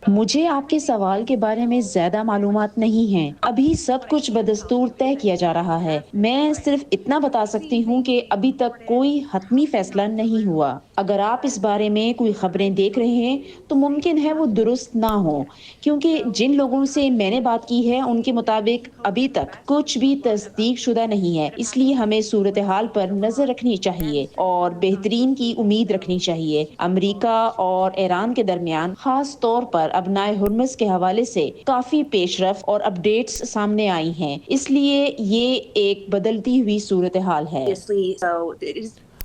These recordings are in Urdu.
مجھے آپ کے سوال کے بارے میں زیادہ معلومات نہیں ہیں۔ ابھی سب کچھ بدستور طے کیا جا رہا ہے۔ میں صرف اتنا بتا سکتی ہوں کہ ابھی تک کوئی حتمی فیصلہ نہیں ہوا۔ اگر آپ اس بارے میں کوئی خبریں دیکھ رہے ہیں تو ممکن ہے وہ درست نہ ہوں، کیونکہ جن لوگوں سے میں نے بات کی ہے ان کے مطابق ابھی تک کچھ بھی تصدیق شدہ نہیں ہے۔ اس لیے ہمیں صورتحال پر نظر رکھنی چاہیے اور بہترین کی امید رکھنی چاہیے۔ امریکہ اور ایران کے درمیان خاص طور پر ابنائے ہرمز کے حوالے سے کافی پیش رفت اور اپڈیٹس سامنے آئی ہیں، اس لیے یہ ایک بدلتی ہوئی صورتحال ہے۔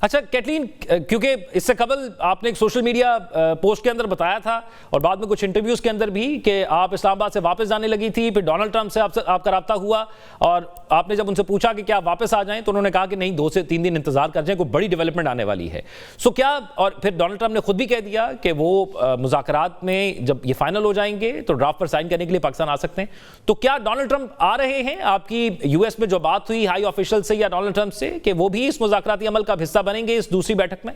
اچھا کیٹلین، کیونکہ اس سے قبل آپ نے ایک سوشل میڈیا پوسٹ کے اندر بتایا تھا اور بعد میں کچھ انٹرویوز کے اندر بھی کہ آپ اسلام آباد سے واپس جانے لگی تھی، پھر ڈونلڈ ٹرمپ سے آپ کا رابطہ ہوا اور آپ نے جب ان سے پوچھا کہ کیا واپس آ جائیں تو انہوں نے کہا کہ نہیں، 2 سے 3 دن انتظار کر جائیں، کوئی بڑی ڈیولپمنٹ آنے والی ہے۔ سو کیا، اور پھر ڈونلڈ ٹرمپ نے خود بھی کہہ دیا کہ وہ مذاکرات میں جب یہ فائنل ہو جائیں گے تو ڈرافٹ پر سائن کرنے کے لیے پاکستان آ سکتے ہیں، تو کیا ڈونلڈ ٹرمپ آ رہے ہیں؟ آپ کی یو ایس میں جو بات ہوئی ہائی آفیشل سے یا ڈونلڈ ٹرمپ سے کہ وہ بھی اس مذاکراتی عمل کا حصہ بنیں گے اس دوسری بیٹھک میں؟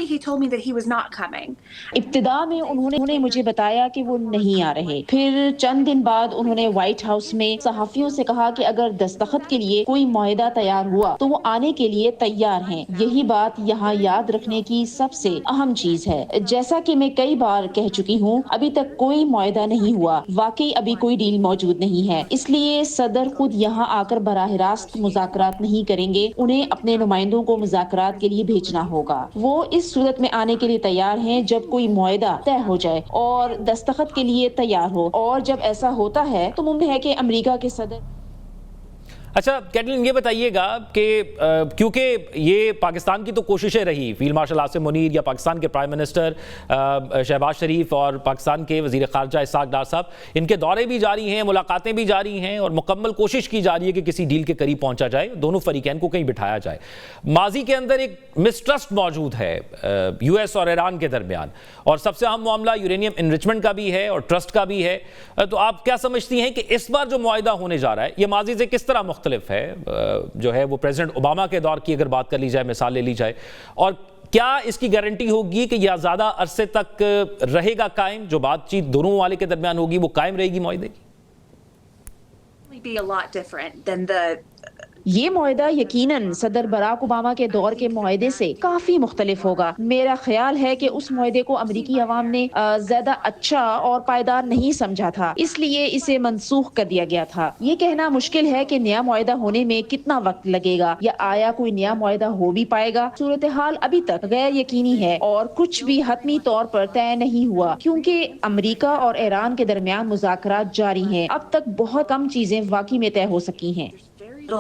He told me that he was not coming. ابتدا میں انہوں نے مجھے بتایا کہ وہ نہیں آ رہے، پھر چند دن بعد انہوں نے وائٹ ہاؤس میں صحافیوں سے کہا کہ اگر دستخط کے لیے کوئی معاہدہ تیار ہوا تو وہ آنے کے لیے تیار ہیں۔ یہی بات یہاں یاد رکھنے کی سب سے اہم چیز ہے۔ جیسا کہ میں کئی بار کہہ چکی ہوں، ابھی تک کوئی معاہدہ نہیں ہوا، واقعی ابھی کوئی ڈیل موجود نہیں ہے، اس لیے صدر خود یہاں آ کر براہ راست مذاکرات نہیں کریں گے، انہیں اپنے نمائندوں کو مذاکرات کے لیے بھیجنا ہوگا۔ وہ اس صورت میں آنے کے لیے تیار ہیں جب کوئی معاہدہ طے ہو جائے اور دستخط کے لیے تیار ہو، اور جب ایسا ہوتا ہے تو ممکن ہے کہ امریکہ کے صدر۔ اچھا کیٹلین، یہ بتائیے گا کہ کیونکہ یہ پاکستان کی تو کوششیں رہی، فیلڈ مارشل عاصم منیر یا پاکستان کے پرائم منسٹر شہباز شریف اور پاکستان کے وزیر خارجہ اسحاق ڈار صاحب، ان کے دورے بھی جاری ہیں، ملاقاتیں بھی جاری ہیں اور مکمل کوشش کی جا رہی ہے کہ کسی ڈیل کے قریب پہنچا جائے، دونوں فریقین کو کہیں بٹھایا جائے۔ ماضی کے اندر ایک مسٹرسٹ موجود ہے یو ایس اور ایران کے درمیان، اور سب سے اہم معاملہ یورینیم انرچمنٹ کا بھی ہے اور ٹرسٹ کا بھی ہے، تو آپ کیا سمجھتی ہیں کہ اس بار جو معاہدہ ہونے جا رہا ہے یہ ماضی سے کس طرح مختلف ہے؟ جو ہے وہ پریزیڈنٹ اوباما کے دور کی اگر بات کر لی جائے، مثال لے لی جائے، اور کیا اس کی گارنٹی ہوگی کہ یہ زیادہ عرصے تک رہے گا قائم؟ جو بات چیت دونوں ممالک کے درمیان ہوگی وہ قائم رہے گی معاہدے کی؟ Be a lot different than the یہ معاہدہ یقیناً صدر براک اوباما کے دور کے معاہدے سے کافی مختلف ہوگا۔ میرا خیال ہے کہ اس معاہدے کو امریکی عوام نے زیادہ اچھا اور پائیدار نہیں سمجھا تھا، اس لیے اسے منسوخ کر دیا گیا تھا۔ یہ کہنا مشکل ہے کہ نیا معاہدہ ہونے میں کتنا وقت لگے گا یا آیا کوئی نیا معاہدہ ہو بھی پائے گا۔ صورتحال ابھی تک غیر یقینی ہے اور کچھ بھی حتمی طور پر طے نہیں ہوا، کیونکہ امریکہ اور ایران کے درمیان مذاکرات جاری ہیں۔ اب تک بہت کم چیزیں واقعی میں طے ہو سکی ہیں۔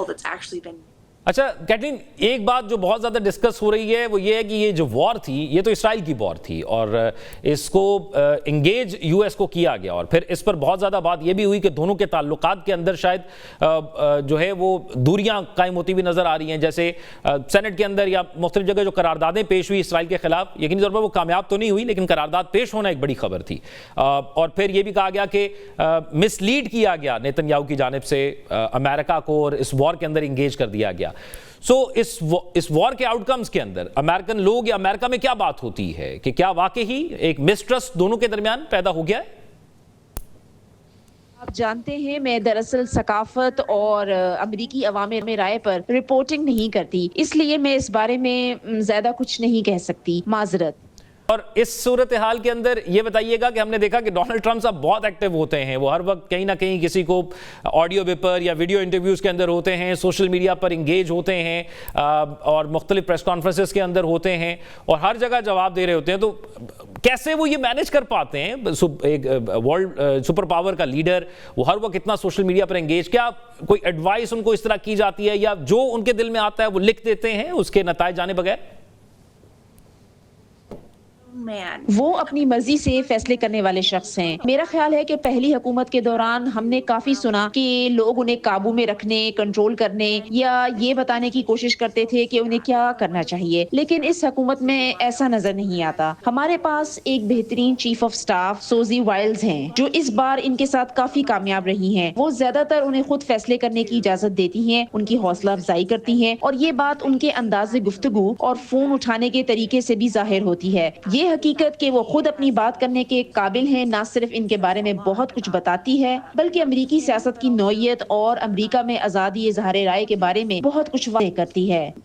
that's actually been. اچھا کیٹلین، ایک بات جو بہت زیادہ ڈسکس ہو رہی ہے وہ یہ ہے کہ یہ جو وار تھی یہ تو اسرائیل کی وار تھی اور اس کو انگیج یو ایس کو کیا گیا، اور پھر اس پر بہت زیادہ بات یہ بھی ہوئی کہ دونوں کے تعلقات کے اندر شاید جو ہے وہ دوریاں قائم ہوتی بھی نظر آ رہی ہیں، جیسے سینٹ کے اندر یا مختلف جگہ جو قراردادیں پیش ہوئی اسرائیل کے خلاف، یقینی طور پر وہ کامیاب تو نہیں ہوئی لیکن قرارداد پیش ہونا ایک بڑی خبر تھی، اور پھر یہ بھی کہا گیا کہ مس لیڈ کیا گیا نیتن یاہو کی جانب سے امریکہ کو اور اس وار کے اندر انگیج کر دیا گیا۔ سو اس وار کے آؤٹ کمز کے اندر امریکن لوگ یا امریکہ میں کیا بات ہوتی ہے کہ کیا واقعی ایک مسٹرسٹ دونوں کے درمیان پیدا ہو گیا ہے؟ آپ جانتے ہیں میں دراصل ثقافت اور امریکی عوام رائے پر رپورٹنگ نہیں کرتی، اس لیے میں اس بارے میں زیادہ کچھ نہیں کہہ سکتی، معذرت۔ اور اس صورتحال کے اندر یہ بتائیے گا کہ ہم نے دیکھا کہ ڈونلڈ ٹرمپ صاحب بہت ایکٹیو ہوتے ہیں، وہ ہر وقت کہیں نہ کہیں کسی کو آڈیو پیپر یا ویڈیو انٹرویوز کے اندر ہوتے ہیں، سوشل میڈیا پر انگیج ہوتے ہیں اور مختلف پریس کانفرنسز کے اندر ہوتے ہیں اور ہر جگہ جواب دے رہے ہوتے ہیں، تو کیسے وہ یہ مینیج کر پاتے ہیں؟ ایک ورلڈ سپر پاور کا لیڈر، وہ ہر وقت اتنا سوشل میڈیا پر انگیج، کیا کوئی ایڈوائس ان کو اس طرح کی جاتی ہے یا جو ان کے دل میں آتا ہے وہ لکھ دیتے ہیں اس کے نتائج جانے بغیر؟ وہ اپنی مرضی سے فیصلے کرنے والے شخص ہیں۔ میرا خیال ہے کہ پہلی حکومت کے دوران ہم نے کافی سنا کہ لوگ انہیں قابو میں رکھنے، کنٹرول کرنے یا یہ بتانے کی کوشش کرتے تھے کہ انہیں کیا کرنا چاہیے، لیکن اس حکومت میں ایسا نظر نہیں آتا۔ ہمارے پاس ایک بہترین چیف آف سٹاف سوزی وائلز ہیں جو اس بار ان کے ساتھ کافی کامیاب رہی ہیں۔ وہ زیادہ تر انہیں خود فیصلے کرنے کی اجازت دیتی ہیں، ان کی حوصلہ افزائی کرتی ہیں، اور یہ بات ان کے انداز گفتگو اور فون اٹھانے کے طریقے سے بھی ظاہر ہوتی ہے۔ یہ یہ حقیقت کہ وہ خود اپنی بات کرنے کے قابل ہیں نہ صرف ان کے بارے میں بہت کچھ بتاتی ہے بلکہ امریکی سیاست کی نوعیت اور امریکہ میں آزادی اظہار رائے کے بارے میں بہت کچھ واضح کرتی ہے۔